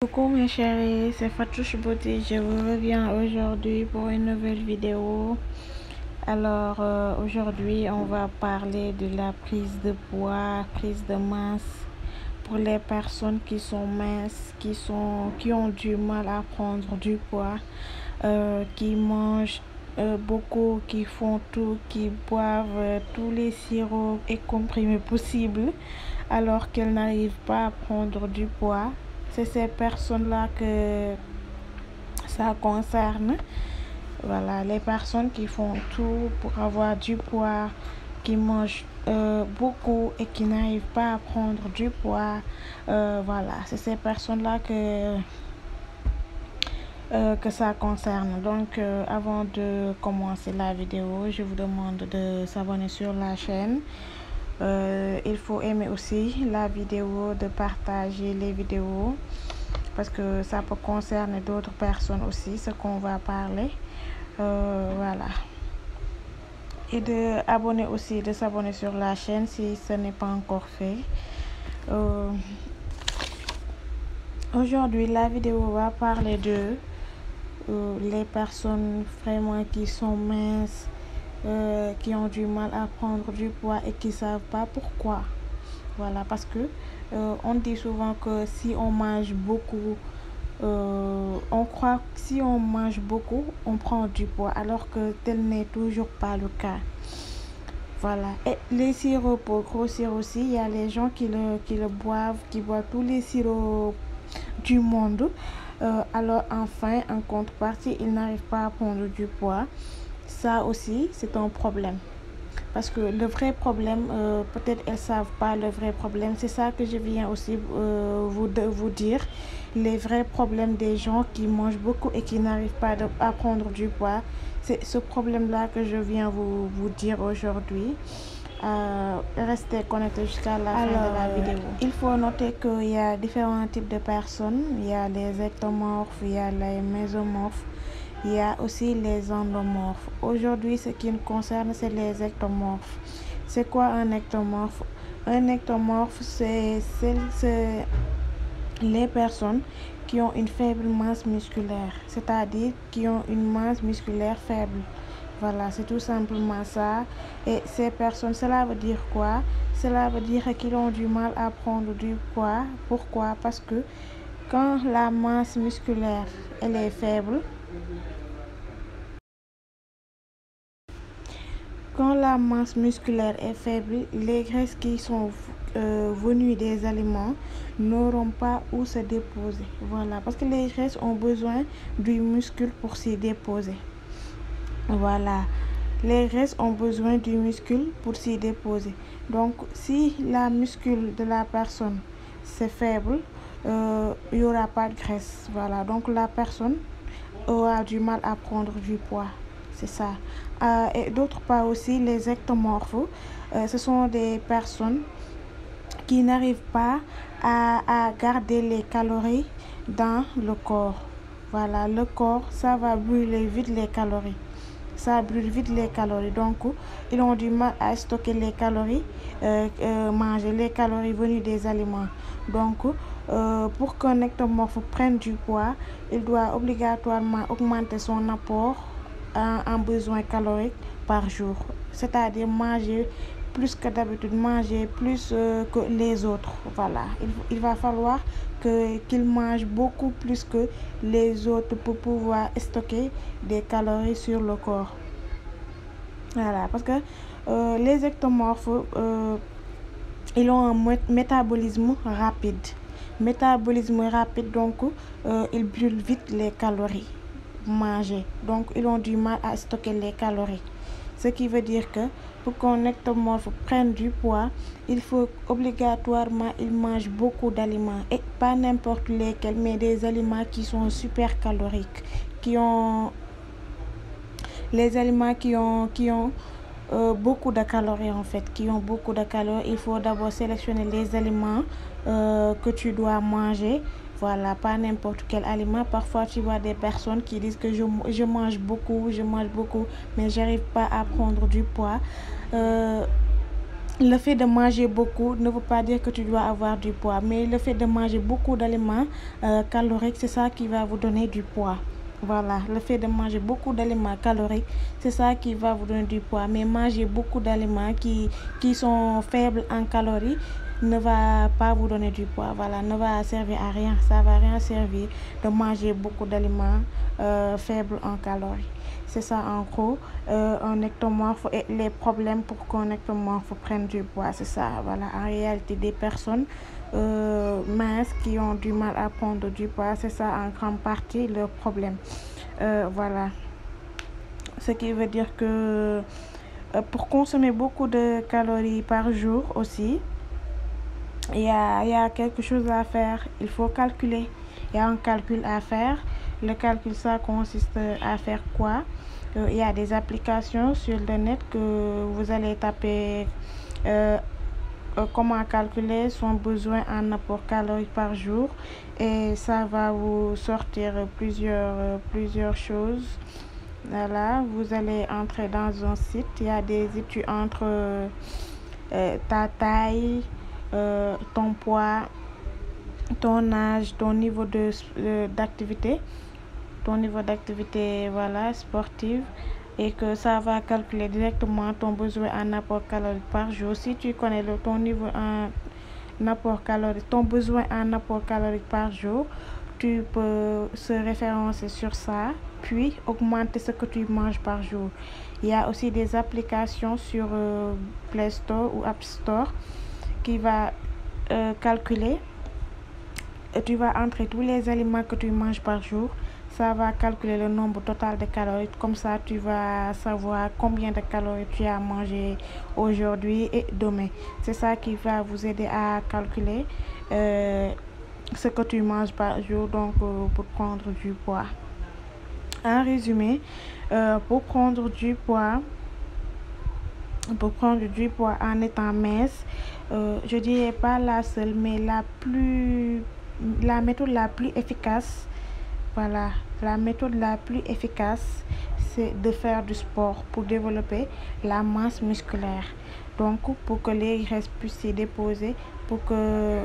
Coucou mes chéris, c'est Fatouche Beauté. Je vous reviens aujourd'hui pour une nouvelle vidéo. Alors aujourd'hui on va parler de la prise de poids, prise de masse pour les personnes qui sont minces, qui ont du mal à prendre du poids, qui mangent beaucoup, qui font tout, qui boivent tous les sirops et comprimés possibles alors qu'elles n'arrivent pas à prendre du poids. C'est ces personnes-là que ça concerne. Voilà, les personnes qui font tout pour avoir du poids, qui mangent beaucoup et qui n'arrivent pas à prendre du poids. Voilà, c'est ces personnes-là que ça concerne. Donc, avant de commencer la vidéo, je vous demande de s'abonner sur la chaîne. Il faut aimer aussi la vidéo, de partager les vidéos parce que ça peut concerner d'autres personnes aussi, ce qu'on va parler. Voilà. Et de s'abonner sur la chaîne si ce n'est pas encore fait. Aujourd'hui, la vidéo va parler de les personnes vraiment qui sont minces, qui ont du mal à prendre du poids et qui ne savent pas pourquoi. Voilà, parce que on dit souvent que si on mange beaucoup, on croit que si on mange beaucoup, on prend du poids, alors que tel n'est toujours pas le cas. Voilà. Et les sirops pour grossir aussi, il y a les gens qui le boivent, qui boivent tous les sirops du monde. Alors enfin, en contrepartie, ils n'arrivent pas à prendre du poids. Ça aussi, c'est un problème. Parce que le vrai problème, peut-être elles ne savent pas le vrai problème. C'est ça que je viens aussi vous dire. Les vrais problèmes des gens qui mangent beaucoup et qui n'arrivent pas à prendre du poids. C'est ce problème-là que je viens vous dire aujourd'hui. Restez connectés jusqu'à la fin de la vidéo. Il faut noter qu'il y a différents types de personnes. Il y a les ectomorphes, il y a les mésomorphes. Il y a aussi les endomorphes. Aujourd'hui, ce qui nous concerne, c'est les ectomorphes. C'est quoi un ectomorphe? Un ectomorphe, c'est les personnes qui ont une faible masse musculaire, c'est-à-dire qui ont une masse musculaire faible. Voilà, c'est tout simplement ça. Et ces personnes, cela veut dire quoi? Cela veut dire qu'ils ont du mal à prendre du poids. Pourquoi? Parce que quand la masse musculaire elle est faible, quand la masse musculaire est faible, les graisses qui sont venues des aliments n'auront pas où se déposer. Voilà, parce que les graisses ont besoin du muscle pour s'y déposer. Voilà, les graisses ont besoin du muscle pour s'y déposer. Donc, si la muscle de la personne c'est faible, il n'y aura pas de graisse. Voilà, donc la personne aura du mal à prendre du poids. C'est ça. Et d'autre part aussi, les ectomorphes, ce sont des personnes qui n'arrivent pas à garder les calories dans le corps. Voilà, le corps, ça va brûler vite les calories. Ça brûle vite les calories. Donc, ils ont du mal à stocker les calories, manger les calories venues des aliments. Donc, pour qu'un ectomorphe prenne du poids, il doit obligatoirement augmenter son apport en besoin calorique par jour. C'est-à-dire manger plus que d'habitude, manger plus que les autres. Voilà, il va falloir qu'il mange beaucoup plus que les autres pour pouvoir stocker des calories sur le corps. Voilà, parce que les ectomorphes, ils ont un métabolisme rapide. Métabolisme rapide, donc ils brûlent vite les calories manger. Donc, ils ont du mal à stocker les calories. Ce qui veut dire que pour qu'un ectomorphe prenne du poids, il faut obligatoirement il mange beaucoup d'aliments. Et pas n'importe lesquels, mais des aliments qui sont super caloriques. Les aliments qui ont beaucoup de calories en fait. Qui ont beaucoup de calories. Il faut d'abord sélectionner les aliments que tu dois manger. Voilà, pas n'importe quel aliment. Parfois, tu vois des personnes qui disent que je mange beaucoup, mais j'arrive pas à prendre du poids. le fait de manger beaucoup ne veut pas dire que tu dois avoir du poids, mais le fait de manger beaucoup d'aliments caloriques, c'est ça qui va vous donner du poids. Voilà, le fait de manger beaucoup d'aliments caloriques, c'est ça qui va vous donner du poids. Mais manger beaucoup d'aliments qui sont faibles en calories ne va pas vous donner du poids. Voilà, ne va servir à rien. Ça va rien servir de manger beaucoup d'aliments faibles en calories. C'est ça en gros, un ectomorphe et les problèmes pour qu'un ectomorphe prenne du poids. C'est ça, voilà. En réalité, des personnes minces qui ont du mal à prendre du poids, c'est ça en grande partie leur problème. Voilà. Ce qui veut dire que pour consommer beaucoup de calories par jour aussi, il y a quelque chose à faire. Il faut calculer. Il y a un calcul à faire. Le calcul, ça consiste à faire quoi? Il y a des applications sur le net que vous allez taper comment calculer son besoin en apport calorique par jour et ça va vous sortir plusieurs choses. Voilà, vous allez entrer dans un site. Il y a des études entre ta taille, ton poids, ton âge, ton niveau d'activité, voilà, sportive, et que ça va calculer directement ton besoin en apport calorique par jour. Si tu connais ton niveau en apport calorique, ton besoin en apport calorique par jour, tu peux se référencer sur ça, puis augmenter ce que tu manges par jour. Il y a aussi des applications sur Play Store ou App Store qui va calculer. Tu vas entrer tous les aliments que tu manges par jour. Ça va calculer le nombre total de calories. Comme ça, tu vas savoir combien de calories tu as mangé aujourd'hui et demain. C'est ça qui va vous aider à calculer ce que tu manges par jour, donc pour prendre du poids. En résumé, pour prendre du poids en étant mince, je dirais pas la seule, mais la méthode la plus efficace, voilà, la méthode la plus efficace, c'est de faire du sport pour développer la masse musculaire. Donc, pour que les graisses puissent s'y déposer, pour que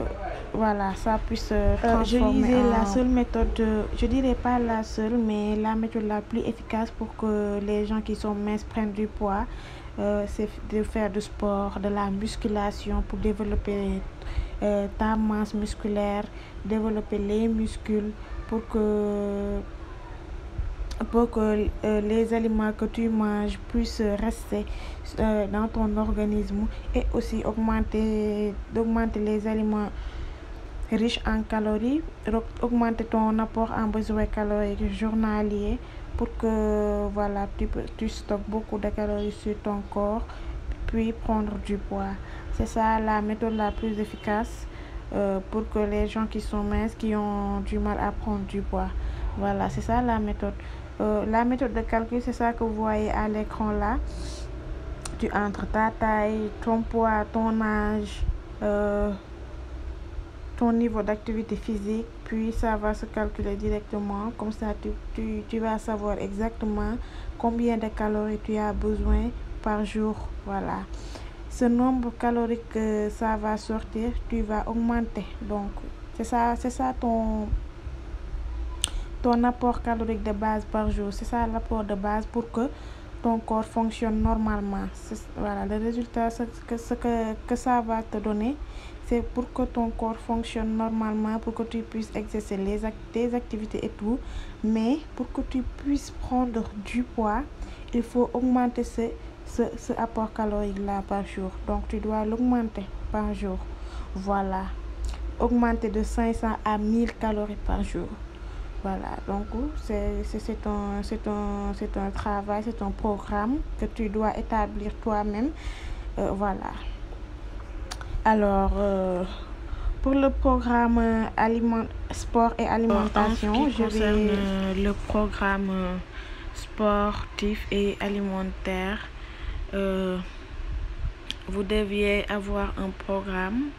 voilà, ça puisse transformer. Je disais la seule méthode, je dirais pas la seule, mais la méthode la plus efficace pour que les gens qui sont minces prennent du poids, c'est de faire du sport, de la musculation pour développer ta masse musculaire, développer les muscles pour que les aliments que tu manges puissent rester dans ton organisme et aussi d'augmenter les aliments riches en calories, augmenter ton apport en besoins caloriques journaliers pour que voilà, tu stockes beaucoup de calories sur ton corps puis prendre du poids. C'est ça la méthode la plus efficace pour que les gens qui sont minces, qui ont du mal à prendre du poids. Voilà, c'est ça la méthode. La méthode de calcul, c'est ça que vous voyez à l'écran là. Tu entres ta taille, ton poids, ton âge, ton niveau d'activité physique, puis ça va se calculer directement. Comme ça, tu vas savoir exactement combien de calories tu as besoin par jour. Voilà. Ce nombre calorique que ça va sortir, tu vas augmenter. Donc, c'est ça ton apport calorique de base par jour. C'est ça l'apport de base pour que ton corps fonctionne normalement. Voilà, le résultat, que ça va te donner, c'est pour que ton corps fonctionne normalement, pour que tu puisses exercer tes activités et tout. Mais pour que tu puisses prendre du poids, il faut augmenter ce apport calorique là par jour. Donc, tu dois l'augmenter par jour. Voilà. Augmenter de 500 à 1000 calories par jour. Voilà, donc c'est un travail, c'est un programme que tu dois établir toi-même. Voilà. Alors, pour le programme sport et alimentation, en ce qui concerne le programme sportif et alimentaire, vous deviez avoir un programme,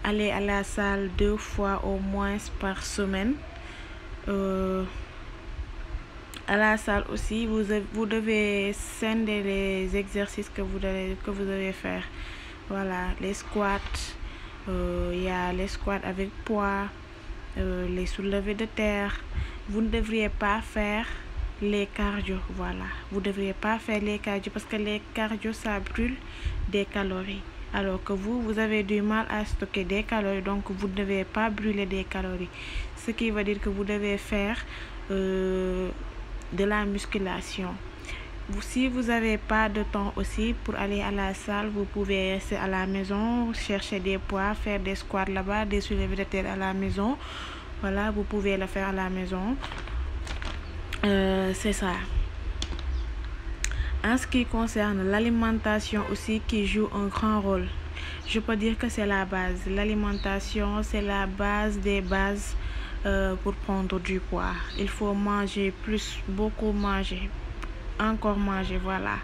aller à la salle 2 fois au moins par semaine. À la salle aussi, vous devez scinder les exercices que vous devez faire. Voilà, les squats, il y a les squats avec poids, les soulevés de terre. Vous ne devriez pas faire les cardio, voilà. Vous ne devriez pas faire les cardio parce que les cardio, ça brûle des calories. Alors que vous avez du mal à stocker des calories, donc vous ne devez pas brûler des calories. Ce qui veut dire que vous devez faire de la musculation. Si vous n'avez pas de temps aussi pour aller à la salle, vous pouvez rester à la maison, chercher des poids, faire des squats là-bas, des soulevés de terre à la maison. Voilà, vous pouvez le faire à la maison. C'est ça. En ce qui concerne l'alimentation aussi qui joue un grand rôle, je peux dire que c'est la base. L'alimentation, c'est la base des bases pour prendre du poids. Il faut manger plus, beaucoup manger, encore manger, voilà.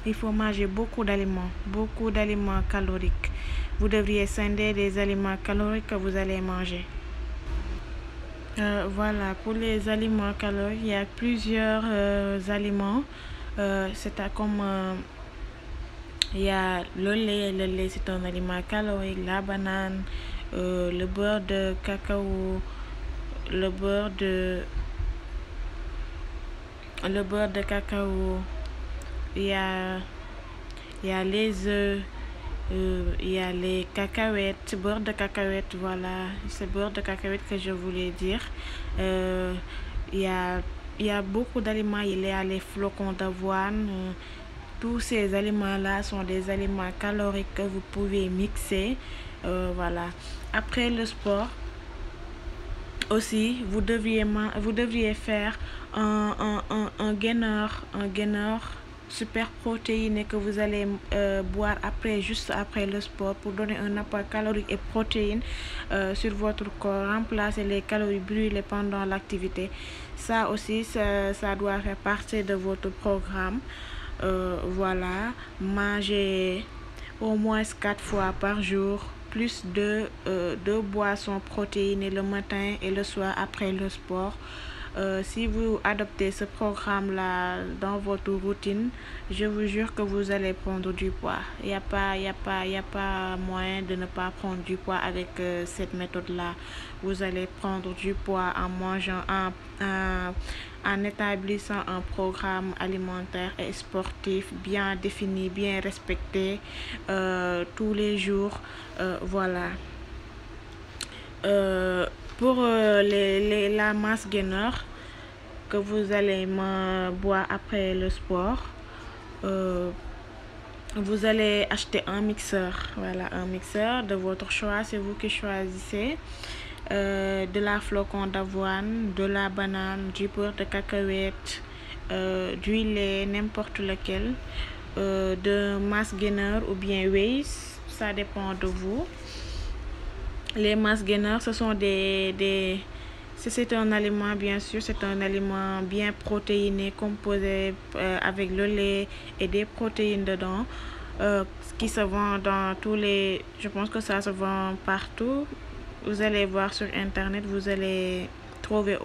Il faut manger beaucoup d'aliments caloriques. Vous devriez scinder des aliments caloriques que vous allez manger. Voilà, pour les aliments caloriques, il y a plusieurs aliments. C'est comme il y a le lait c'est un aliment calorique, la banane, le beurre de cacao, le beurre de cacao, il y a les œufs, il y a les cacahuètes, beurre de cacahuète, voilà, c'est beurre de cacahuète que je voulais dire. Il y a beaucoup d'aliments, il y a les flocons d'avoine. Tous ces aliments-là sont des aliments caloriques que vous pouvez mixer. Voilà. Après le sport, aussi, vous devriez faire un gainer super protéiné que vous allez boire juste après le sport pour donner un apport calorique et protéines sur votre corps, remplacer les calories brûlées pendant l'activité. Ça aussi, ça doit faire partie de votre programme. Voilà, manger au moins 4 fois par jour, plus de boissons protéinées le matin et le soir après le sport. Si vous adoptez ce programme-là dans votre routine, je vous jure que vous allez prendre du poids. Il n'y a pas moyen de ne pas prendre du poids avec cette méthode-là. Vous allez prendre du poids en mangeant, en établissant un programme alimentaire et sportif bien défini, bien respecté tous les jours. Voilà. Pour la masse gainer que vous allez boire après le sport, vous allez acheter un mixeur. Voilà, un mixeur de votre choix, c'est vous qui choisissez. De la flocon d'avoine, de la banane, du beurre de cacahuète, du lait, n'importe lequel, de masse gainer ou bien whey, ça dépend de vous. Les mass gainers, ce sont c'est un aliment, bien sûr, c'est un aliment bien protéiné, composé avec le lait et des protéines dedans, qui se vend dans je pense que ça se vend partout. Vous allez voir sur internet, vous allez trouver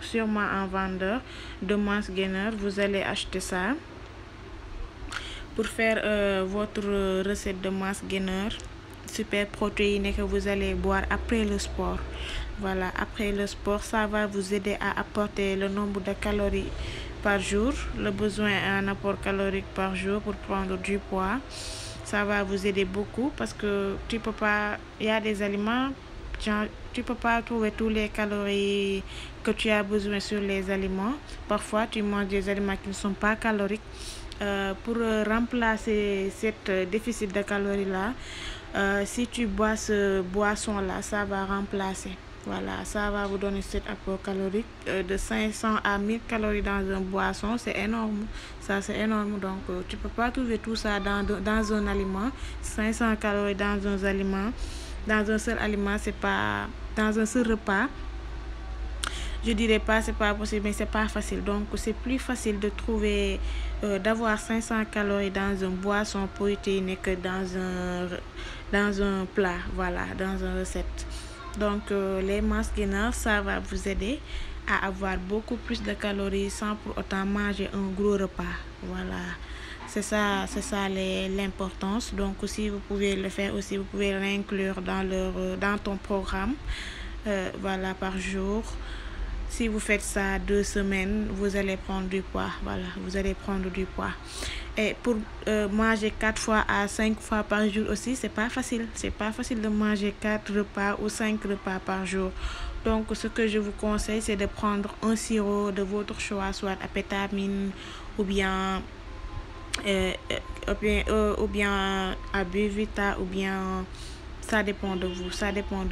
sûrement un vendeur de mass gainer, vous allez acheter ça pour faire votre recette de mass gainer super protéiné que vous allez boire après le sport. Voilà, après le sport, ça va vous aider à apporter le nombre de calories par jour, le besoin en apport calorique par jour pour prendre du poids. Ça va vous aider beaucoup parce que tu peux pas, il y a des aliments, tu peux pas trouver toutes les calories que tu as besoin sur les aliments. Parfois, tu manges des aliments qui ne sont pas caloriques. Pour remplacer cette déficit de calories-là, si tu bois ce boisson-là, ça va remplacer. Voilà, ça va vous donner cet apport calorique de 500 à 1000 calories dans une boisson. C'est énorme. Ça, c'est énorme. Donc, tu peux pas trouver tout ça dans un aliment. 500 calories dans un aliment. Dans un seul aliment, c'est pas... Dans un seul repas, je dirais pas c'est pas possible, mais c'est pas facile. Donc, c'est plus facile de trouver, d'avoir 500 calories dans une boisson protéinée que dans un plat, voilà, dans une recette. Donc, les mass gainers, ça va vous aider à avoir beaucoup plus de calories sans pour autant manger un gros repas. Voilà, C'est ça l'importance. Donc si vous pouvez le faire aussi, vous pouvez l'inclure dans ton programme, voilà, par jour. Si vous faites ça 2 semaines, vous allez prendre du poids. Voilà, vous allez prendre du poids. Et pour manger 4 fois à 5 fois par jour aussi, c'est pas facile. C'est pas facile de manger 4 repas ou 5 repas par jour. Donc, ce que je vous conseille, c'est de prendre un sirop de votre choix, soit apétamine ou bien ou bien à Buvita, ou bien ça dépend de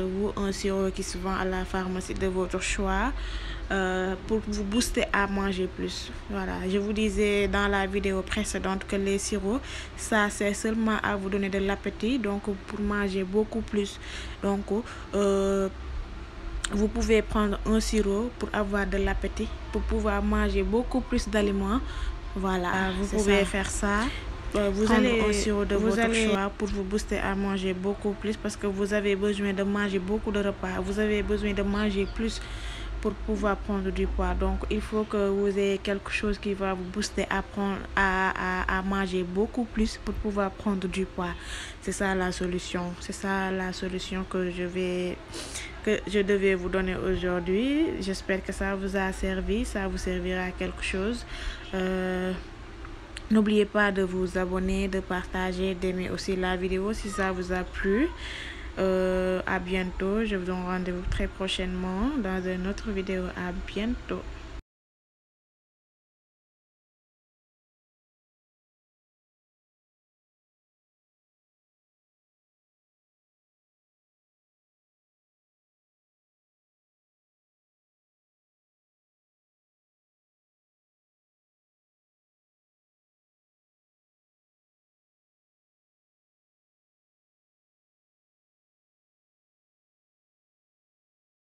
vous, un sirop qui se vend à la pharmacie de votre choix, pour vous booster à manger plus. Voilà, je vous disais dans la vidéo précédente que les sirops, ça c'est seulement à vous donner de l'appétit, donc pour manger beaucoup plus. Donc vous pouvez prendre un sirop pour avoir de l'appétit, pour pouvoir manger beaucoup plus d'aliments. Voilà, vous pouvez faire ça. Vous allez un sirop de votre choix pour vous booster à manger beaucoup plus, parce que vous avez besoin de manger beaucoup de repas. Vous avez besoin de manger plus pour pouvoir prendre du poids. Donc, il faut que vous ayez quelque chose qui va vous booster à manger beaucoup plus pour pouvoir prendre du poids. C'est ça la solution. C'est ça la solution que je devais vous donner aujourd'hui. J'espère que ça vous a servi, ça vous servira à quelque chose. N'oubliez pas de vous abonner, de partager, d'aimer aussi la vidéo si ça vous a plu. À bientôt. Je vous donne rendez-vous très prochainement dans une autre vidéo. À bientôt.